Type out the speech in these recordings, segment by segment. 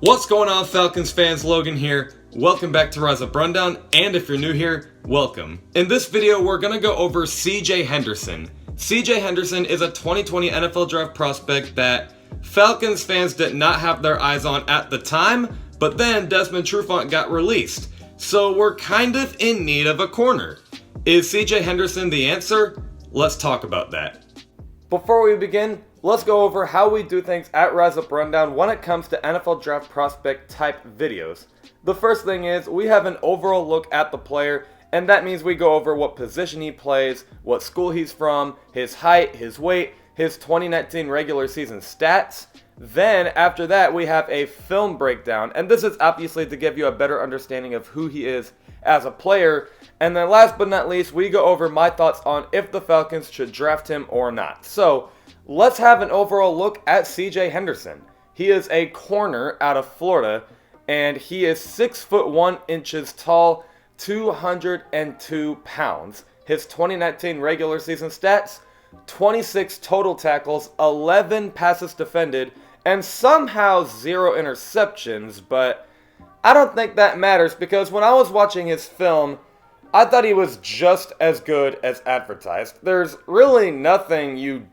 What's going on, Falcons fans? Logan here. Welcome back to Rise Up Rundown, and if you're new here, welcome. In this video, we're going to go over CJ Henderson. CJ Henderson is a 2020 NFL Draft prospect that Falcons fans did not have their eyes on at the time, but then Desmond Trufant got released. So we're kind of in need of a corner. Is CJ Henderson the answer? Let's talk about that. Before we begin, let's go over how we do things at Rise Up Rundown when it comes to NFL Draft prospect type videos. The first thing is we have an overall look at the player, and that means we go over what position he plays, what school he's from, his height, his weight, his 2019 regular season stats. Then after that we have a film breakdown, and this is obviously to give you a better understanding of who he is as a player. And then last but not least, we go over my thoughts on if the Falcons should draft him or not. So let's have an overall look at CJ Henderson. He is a corner out of Florida, and he is 6'1" tall, 202 pounds. His 2019 regular season stats: 26 total tackles, 11 passes defended, and somehow 0 interceptions. But I don't think that matters, because when I was watching his film, I thought he was just as good as advertised. There's really nothing you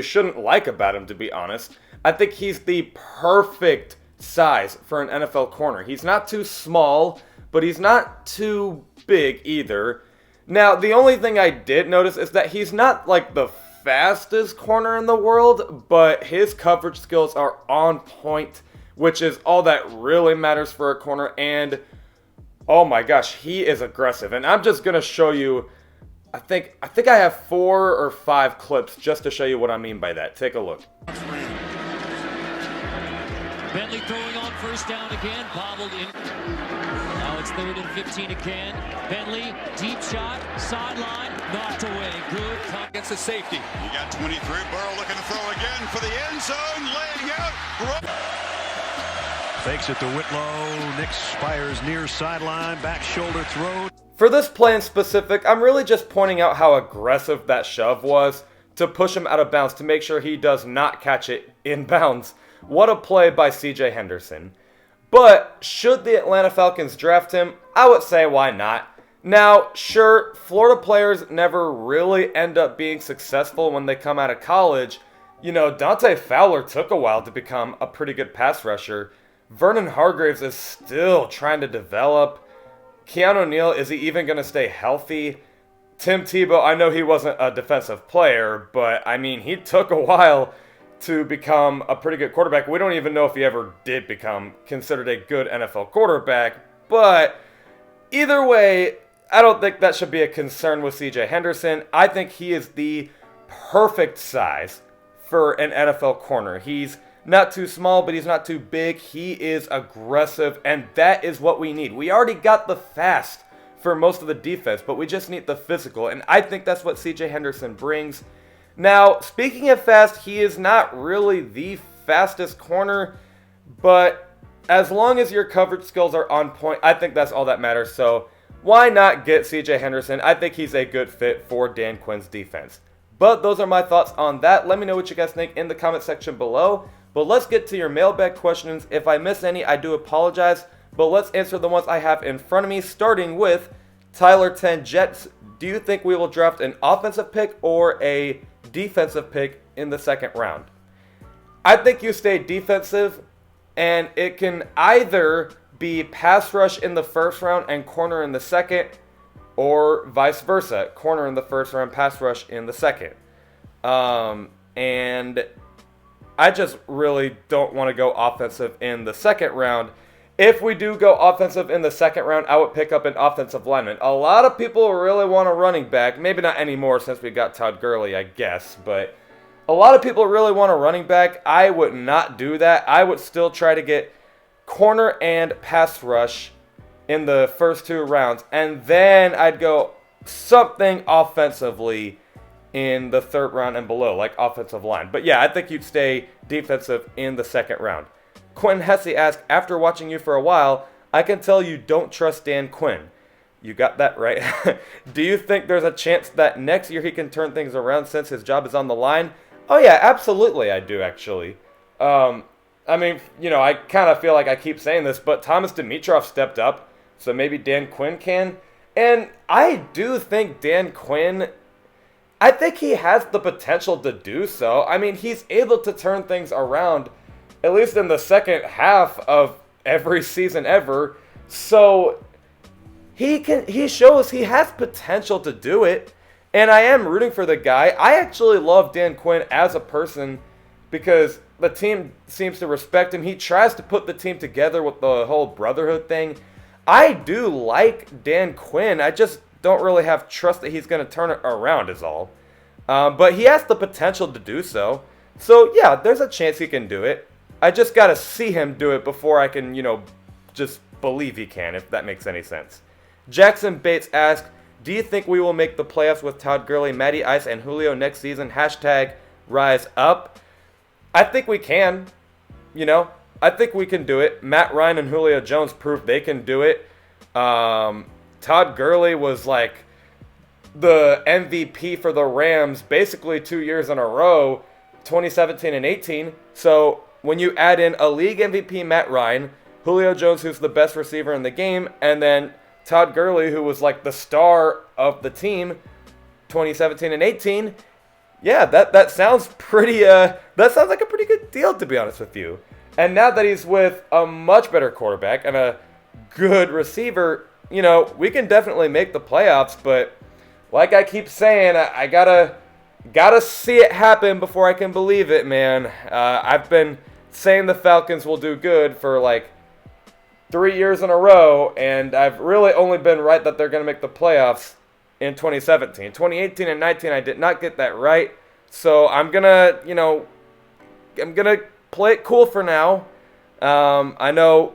shouldn't like about him, to be honest. I think he's the perfect size for an NFL corner. He's not too small, but he's not too big either. Now, the only thing I did notice is that he's not like the fastest corner in the world, but his coverage skills are on point, which is all that really matters for a corner. And oh my gosh, he is aggressive. And I'm just going to show you, I think I have 4 or 5 clips just to show you what I mean by that. Take a look. Bentley throwing on first down again, bobbled in. Now it's 3rd and 15 again. Bentley, deep shot, sideline, knocked away. Good. Against the safety. You got 23. Burrow looking to throw again for the end zone, laying out. Fakes it to Whitlow. Nick Spires near sideline, back shoulder throw. For this play in specific, I'm really just pointing out how aggressive that shove was to push him out of bounds to make sure he does not catch it in bounds. What a play by CJ Henderson. But should the Atlanta Falcons draft him? I would say why not. Now, sure, Florida players never really end up being successful when they come out of college. You know, Dante Fowler took a while to become a pretty good pass rusher. Vernon Hargreaves is still trying to develop. Keanu Neal, is he even going to stay healthy? Tim Tebow, I know he wasn't a defensive player, but I mean, he took a while to become a pretty good quarterback. We don't even know if he ever did become considered a good NFL quarterback, but either way, I don't think that should be a concern with CJ Henderson. I think he is the perfect size for an NFL corner. He's not too small, but he's not too big. He is aggressive, and that is what we need. We already got the fast for most of the defense, but we just need the physical, and I think that's what CJ Henderson brings. Now, speaking of fast, he is not really the fastest corner, but as long as your coverage skills are on point, I think that's all that matters. So why not get CJ Henderson? I think he's a good fit for Dan Quinn's defense. But those are my thoughts on that. Let me know what you guys think in the comment section below. But let's get to your mailbag questions. If I miss any, I do apologize. But let's answer the ones I have in front of me, starting with Tyler 10 Jets. Do you think we will draft an offensive pick or a defensive pick in the second round? I think you stay defensive, and it can either be pass rush in the first round and corner in the second, or vice versa, corner in the first round, pass rush in the second. And I just really don't want to go offensive in the second round. If we do go offensive in the second round, I would pick up an offensive lineman. A lot of people really want a running back. Maybe not anymore since we got Todd Gurley, I guess. But a lot of people really want a running back. I would not do that. I would still try to get corner and pass rush in the first 2 rounds. And then I'd go something offensively in the 3rd round and below, like offensive line. But yeah, I think you'd stay defensive in the second round. Quentin Hesse asked, after watching you for a while, I can tell you don't trust Dan Quinn. You got that right. Do you think there's a chance that next year he can turn things around since his job is on the line? Oh yeah, absolutely I do actually. I mean, I kind of feel like I keep saying this, but Thomas Dimitroff stepped up, so maybe Dan Quinn can. And I do think Dan Quinn, I think he has the potential to do so. I mean, he's able to turn things around, at least in the second half of every season ever. So he shows he has potential to do it. And I am rooting for the guy. I actually love Dan Quinn as a person because the team seems to respect him. He tries to put the team together with the whole brotherhood thing. I do like Dan Quinn. I just don't really have trust that he's going to turn it around is all. But he has the potential to do so. So, yeah, there's a chance he can do it. I just got to see him do it before I can, just believe he can, if that makes any sense. Jackson Bates asked, do you think we will make the playoffs with Todd Gurley, Matty Ice, and Julio next season? #rise up. I think we can. I think we can do it. Matt Ryan and Julio Jones proved they can do it. Todd Gurley was like the MVP for the Rams basically 2 years in a row, 2017 and 18. So when you add in a league MVP Matt Ryan, Julio Jones, who's the best receiver in the game, and then Todd Gurley, who was like the star of the team 2017 and 18, yeah, that sounds pretty that sounds like a pretty good deal, to be honest with you. And now that he's with a much better quarterback and a good receiver, we can definitely make the playoffs, but like I keep saying, I gotta see it happen before I can believe it, man. I've been saying the Falcons will do good for like 3 years in a row, and I've really only been right that they're going to make the playoffs in 2017. 2018 and 19, I did not get that right. So I'm going to play it cool for now. I know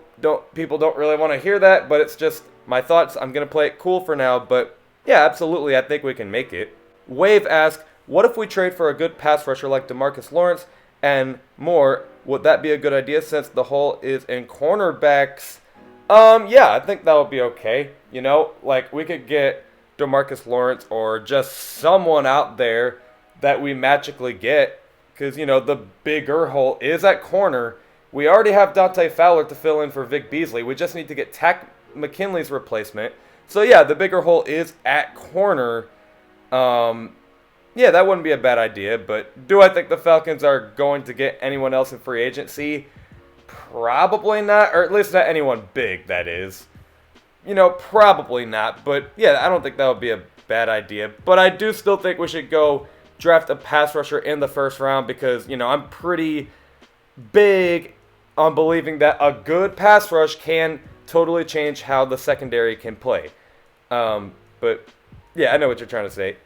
people don't really want to hear that, but it's just my thoughts. I'm going to play it cool for now, but yeah, absolutely, I think we can make it. Wave asked, what if we trade for a good pass rusher like DeMarcus Lawrence and more? Would that be a good idea since the hole is in cornerbacks? Yeah, I think that would be okay. Like we could get DeMarcus Lawrence or just someone out there that we magically get because, the bigger hole is at corner. We already have Dante Fowler to fill in for Vic Beasley. We just need to get Tack McKinley's replacement. So, yeah, the bigger hole is at corner. Yeah, that wouldn't be a bad idea, but do I think the Falcons are going to get anyone else in free agency? Probably not, or at least not anyone big, that is. Probably not, but yeah, I don't think that would be a bad idea. But I do still think we should go draft a pass rusher in the first round because, I'm pretty big on believing that a good pass rush can totally change how the secondary can play. But yeah, I know what you're trying to say.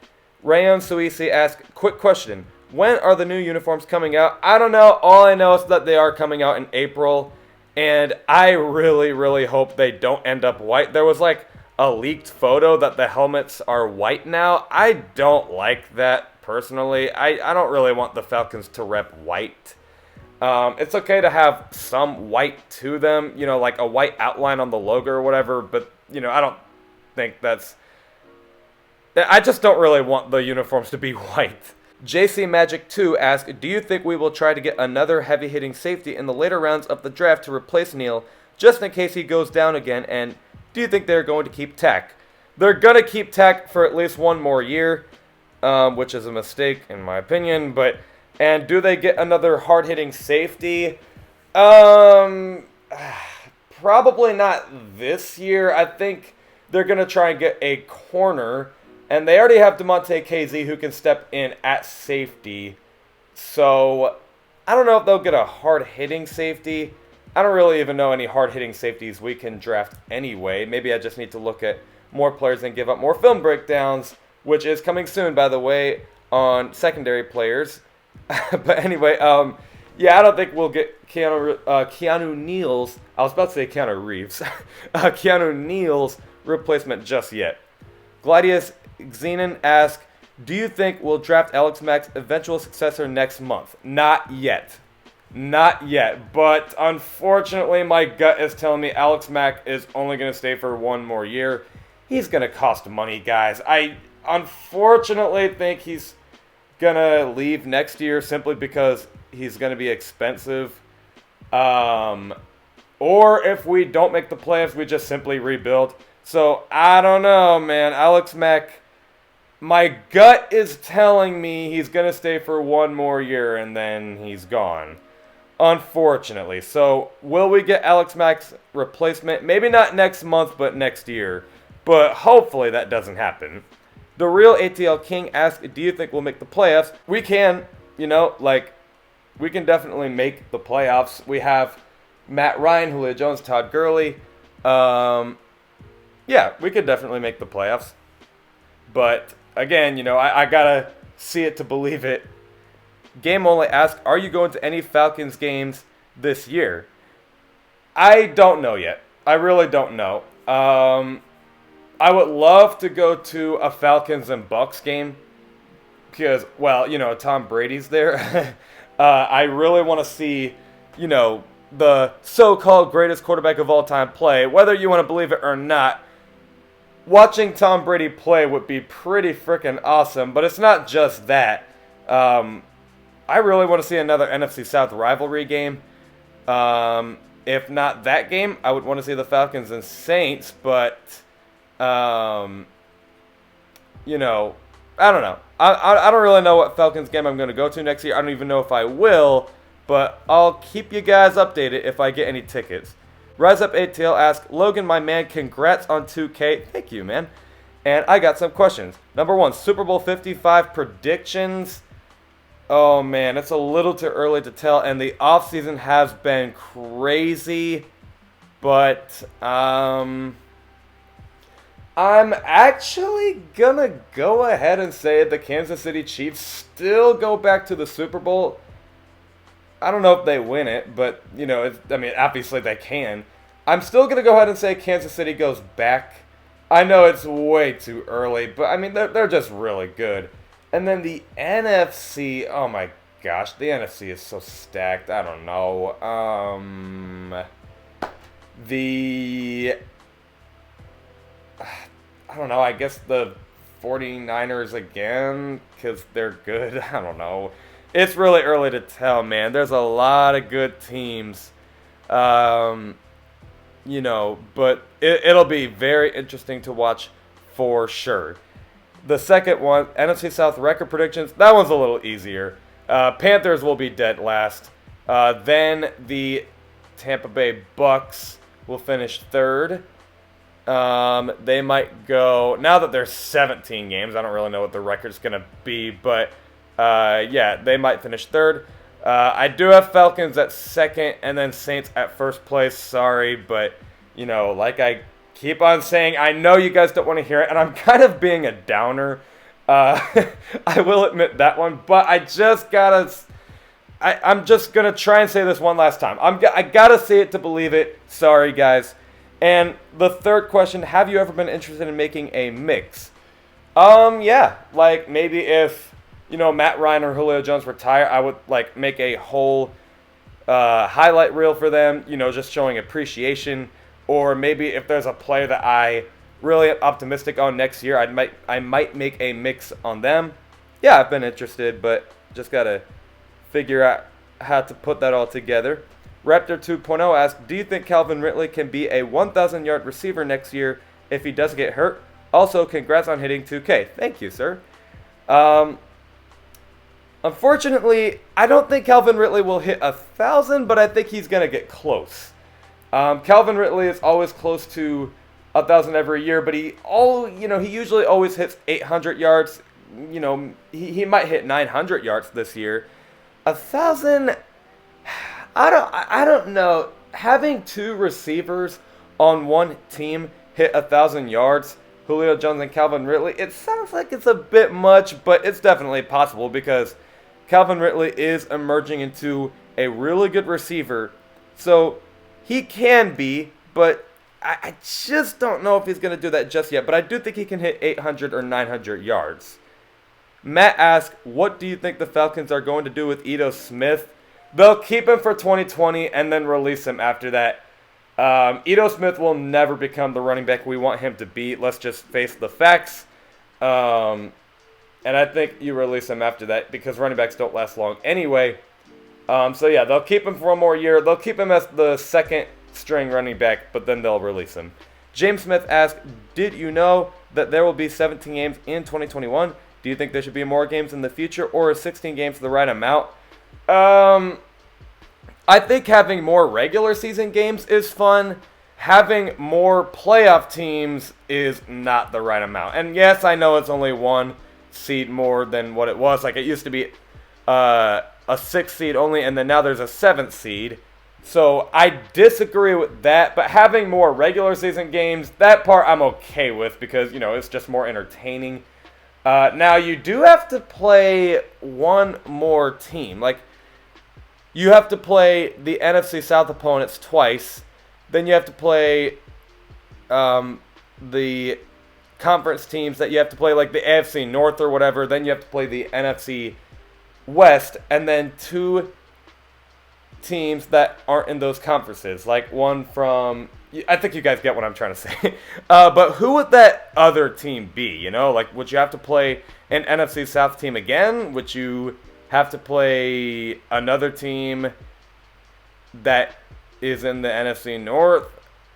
Rayon Suisi asked, quick question. When are the new uniforms coming out? I don't know. All I know is that they are coming out in April. And I really, really hope they don't end up white. There was like a leaked photo that the helmets are white now. I don't like that personally. I don't really want the Falcons to rep white. It's okay to have some white to them, like a white outline on the logo or whatever. But, I don't think that's... I just don't really want the uniforms to be white. JC Magic 2 asked, do you think we will try to get another heavy-hitting safety in the later rounds of the draft to replace Neal, just in case he goes down again, and do you think they're going to keep Tack? They're going to keep Tack for at least one more year, which is a mistake in my opinion, and do they get another hard-hitting safety? Probably not this year. I think they're going to try and get a corner. And they already have DeMonte KZ who can step in at safety. So, I don't know if they'll get a hard-hitting safety. I don't really even know any hard-hitting safeties we can draft anyway. Maybe I just need to look at more players and give up more film breakdowns, which is coming soon, by the way, on secondary players. But anyway, yeah, I don't think we'll get Keanu Neal's... I was about to say Keanu Reeves. Keanu Neal's replacement just yet. Gladius Xenon asks, do you think we'll draft Alex Mack's eventual successor next month? Not yet. Not yet. But unfortunately, my gut is telling me Alex Mack is only going to stay for one more year. He's going to cost money, guys. I unfortunately think he's going to leave next year simply because he's going to be expensive. Or if we don't make the playoffs, we just simply rebuild. So, I don't know, man. Alex Mack, my gut is telling me he's going to stay for one more year and then he's gone. Unfortunately. So, will we get Alex Mack's replacement? Maybe not next month, but next year. But hopefully that doesn't happen. The Real ATL King asked, do you think we'll make the playoffs? We can, we can definitely make the playoffs. We have Matt Ryan, Julio Jones, Todd Gurley. Yeah, we could definitely make the playoffs. But, again, I got to see it to believe it. Game Only asked, are you going to any Falcons games this year? I don't know yet. I really don't know. I would love to go to a Falcons and Bucs game because, Tom Brady's there. I really want to see, the so-called greatest quarterback of all time play. Whether you want to believe it or not, watching Tom Brady play would be pretty freaking awesome. But it's not just that. I really want to see another NFC South rivalry game. If not that game, I would want to see the Falcons and Saints. But, I don't know. I don't really know what Falcons game I'm going to go to next year. I don't even know if I will. But I'll keep you guys updated if I get any tickets. Rise Up ATL asked, Logan, my man, congrats on 2K. Thank you, man. And I got some questions. Number 1, Super Bowl 55 predictions. Oh, man, it's a little too early to tell. And the offseason has been crazy. But, I'm actually going to go ahead and say the Kansas City Chiefs still go back to the Super Bowl. I don't know if they win it, but, obviously they can. I'm still going to go ahead and say Kansas City goes back. I know it's way too early, but, they're just really good. And then the NFC, oh my gosh, the NFC is so stacked. I don't know. I guess the 49ers again, because they're good. I don't know. It's really early to tell, man. There's a lot of good teams, but it'll be very interesting to watch for sure. The second one, NFC South record predictions, that one's a little easier. Panthers will be dead last. Then the Tampa Bay Bucks will finish third. They might go, now that there's 17 games, I don't really know what the record's going to be, but they might finish third. I do have Falcons at second and then Saints at first place. Sorry, but, like I keep on saying, I know you guys don't want to hear it, and I'm kind of being a downer. I will admit that one, but I'm just going to try and say this one last time. I got to see it to believe it. Sorry, guys. And the third question, have you ever been interested in making a mix? Yeah, maybe if Matt Ryan or Julio Jones retire, I would make a whole highlight reel for them, just showing appreciation. Or maybe if there's a player that I really am optimistic on next year, I might make a mix on them. Yeah, I've been interested, but just gotta figure out how to put that all together. Raptor 2.0 asked, do you think Calvin Ridley can be a 1,000-yard receiver next year if he doesn't get hurt? Also, congrats on hitting 2K. Thank you, sir. Unfortunately, I don't think Calvin Ridley will hit 1,000, but I think he's going to get close. Calvin Ridley is always close to 1,000 every year, but he usually always hits 800 yards. He might hit 900 yards this year. 1,000, I don't know. Having two receivers on one team hit 1,000 yards, Julio Jones and Calvin Ridley, it sounds like it's a bit much, but it's definitely possible because Calvin Ridley is emerging into a really good receiver. So he can be, but I just don't know if he's going to do that just yet. But I do think he can hit 800 or 900 yards. Matt asked, what do you think the Falcons are going to do with Ito Smith? They'll keep him for 2020 and then release him after that. Ito Smith will never become the running back we want him to be. Let's just face the facts. And I think you release him after that because running backs don't last long anyway. So yeah, they'll keep him for one more year. They'll keep him as the second string running back, but then they'll release him. James Smith asked, did you know that there will be 17 games in 2021? Do you think there should be more games in the future, or is 16 games the right amount? I think having more regular season games is fun. Having more playoff teams is not the right amount. And yes, I know it's only one seed more than what it was. Like, it used to be a 6th seed only, and then now there's a 7th seed. So I disagree with that, but having more regular season games, that part I'm okay with because, it's just more entertaining. Now, you do have to play one more team. Like, you have to play the NFC South opponents twice. Then you have to play the conference teams that you have to play, like the AFC North or whatever. Then you have to play the NFC West, and then 2 teams that aren't in those conferences. Like one from, I think you guys get what I'm trying to say. But who would that other team be? Like, would you have to play an NFC South team again? Would you have to play another team that is in the NFC North?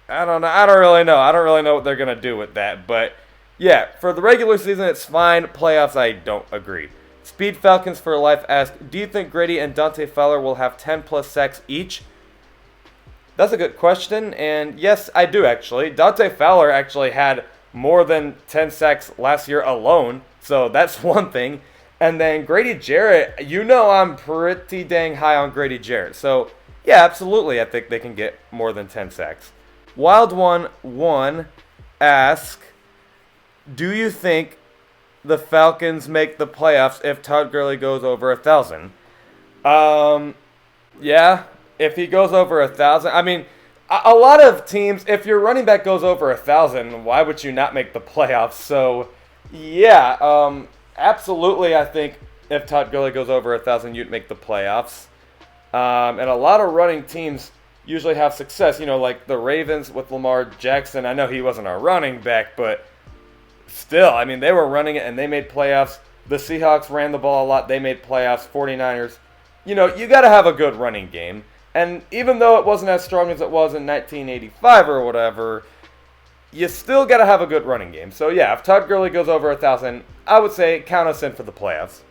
I don't know. I don't really know what they're going to do with that. But, yeah, for the regular season, it's fine. Playoffs, I don't agree. Speed Falcons for Life asked, do you think Grady and Dante Fowler will have 10-plus sacks each? That's a good question, and yes, I do actually. Dante Fowler actually had more than 10 sacks last year alone, so that's one thing. And then Grady Jarrett, I'm pretty dang high on Grady Jarrett. So, yeah, absolutely, I think they can get more than 10 sacks. Wild1 asks, do you think the Falcons make the playoffs if Todd Gurley goes over 1,000? Yeah, if he goes over 1,000. I mean, a lot of teams, if your running back goes over 1,000, why would you not make the playoffs? So, yeah, absolutely, I think if Todd Gurley goes over 1,000, you'd make the playoffs. And a lot of running teams usually have success, like the Ravens with Lamar Jackson. I know he wasn't a running back, but still, I mean, they were running it and they made playoffs. The Seahawks ran the ball a lot. They made playoffs. 49ers. You got to have a good running game. And even though it wasn't as strong as it was in 1985 or whatever, you still got to have a good running game. So, yeah, if Todd Gurley goes over 1,000, I would say count us in for the playoffs.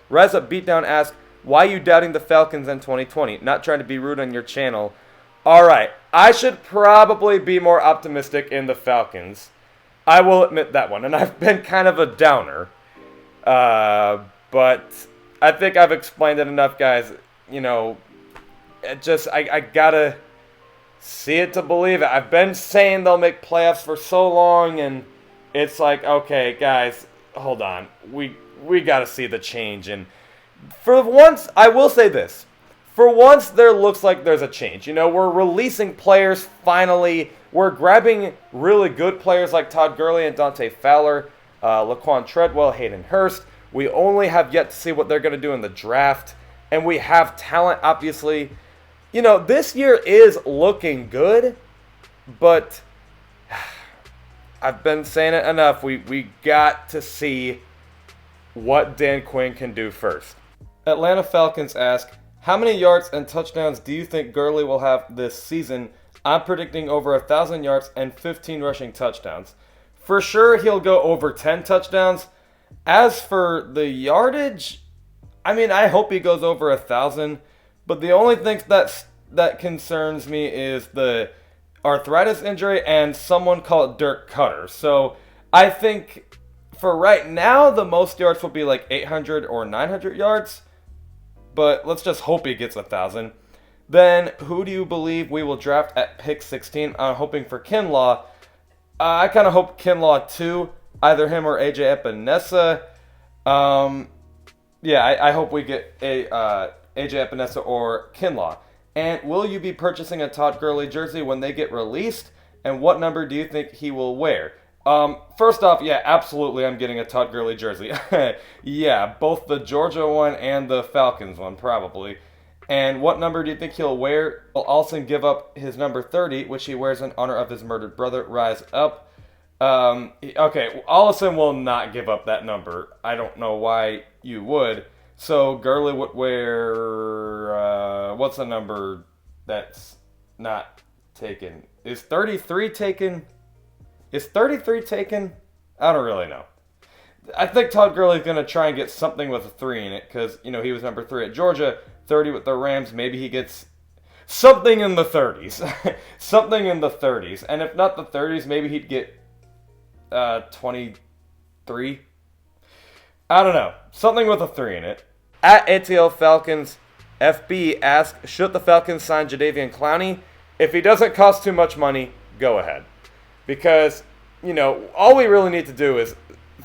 Reza Beatdown asked, why are you doubting the Falcons in 2020? Not trying to be rude on your channel. All right, I should probably be more optimistic in the Falcons. I will admit that one, and I've been kind of a downer. But I think I've explained it enough, guys. I gotta see it to believe it. I've been saying they'll make playoffs for so long, and it's like, okay, guys, hold on. We gotta see the change. And for once, I will say this. For once, there looks like there's a change. We're releasing players finally. We're grabbing really good players like Todd Gurley and Dante Fowler, Laquan Treadwell, Hayden Hurst. We only have yet to see what they're going to do in the draft. And we have talent, obviously. This year is looking good, but I've been saying it enough. We got to see what Dan Quinn can do first. Atlanta Falcons ask, how many yards and touchdowns do you think Gurley will have this season? I'm predicting over 1,000 yards and 15 rushing touchdowns. For sure, he'll go over 10 touchdowns. As for the yardage, I mean, I hope he goes over 1,000. But the only thing that concerns me is the arthritis injury and someone called Dirk Cutter. So I think for right now, the most yards will be like 800 or 900 yards. But let's just hope he gets 1,000. Then, who do you believe we will draft at pick 16? I'm hoping for Kinlaw. I kind of hope Kinlaw too. Either him or AJ Epinesa. I hope we get AJ Epinesa or Kinlaw. And will you be purchasing a Todd Gurley jersey when they get released? And what number do you think he will wear? First off, yeah, absolutely I'm getting a Todd Gurley jersey. Yeah, both the Georgia one and the Falcons one, probably. And what number do you think he'll wear? Will Olsen give up his number 30, which he wears in honor of his murdered brother, Rise Up? Okay, Olsen will not give up that number. I don't know why you would. So Gurley would wear, what's the number that's not taken? Is 33 taken? Is 33 taken? I don't really know. I think Todd Gurley's going to try and get something with a 3 in it because, you know, he was number 3 at Georgia, 30 with the Rams. Maybe he gets something in the 30s. Something in the 30s. And if not the 30s, maybe he'd get 23. I don't know. Something with a 3 in it. At ATL Falcons, FB asks, should the Falcons sign Jadeveon Clowney? If he doesn't cost too much money, go ahead. Because, you know, all we really need to do is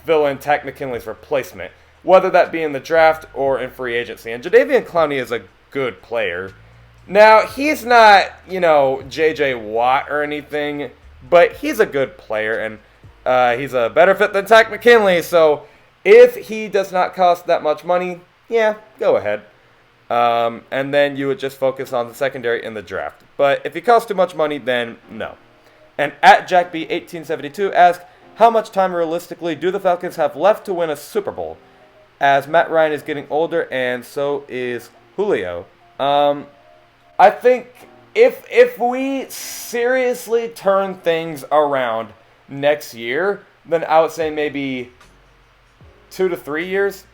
fill in Takk McKinley's replacement, whether that be in the draft or in free agency. And Jadeveon Clowney is a good player. Now, he's not, you know, J.J. Watt or anything, but he's a good player, and he's a better fit than Takk McKinley. So if he does not cost that much money, yeah, go ahead. And then you would just focus on the secondary in the draft. But if he costs too much money, then no. And at JackB1872 asks, how much time realistically do the Falcons have left to win a Super Bowl? As Matt Ryan is getting older and so is Julio. I think if we seriously turn things around next year, then I would say maybe 2 to 3 years.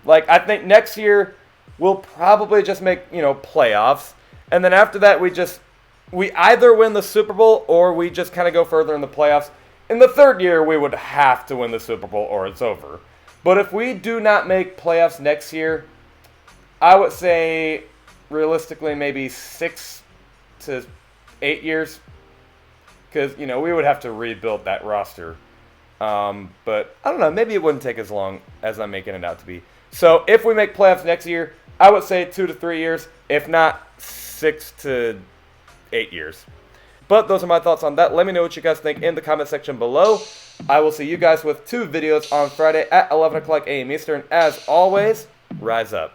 Like, I think next year we'll probably just make, you know, playoffs. And then after that, we either win the Super Bowl or we just kind of go further in the playoffs. In the third year, we would have to win the Super Bowl or it's over. But if we do not make playoffs next year, I would say realistically maybe 6 to 8 years. Because, you know, we would have to rebuild that roster. But I don't know, maybe it wouldn't take as long as I'm making it out to be. So if we make playoffs next year, I would say 2 to 3 years. If not, 6 to 8 years. But those are my thoughts on that. Let me know what you guys think in the comment section below. I will see you guys with 2 videos on Friday at 11 o'clock a.m. Eastern. As always, rise up.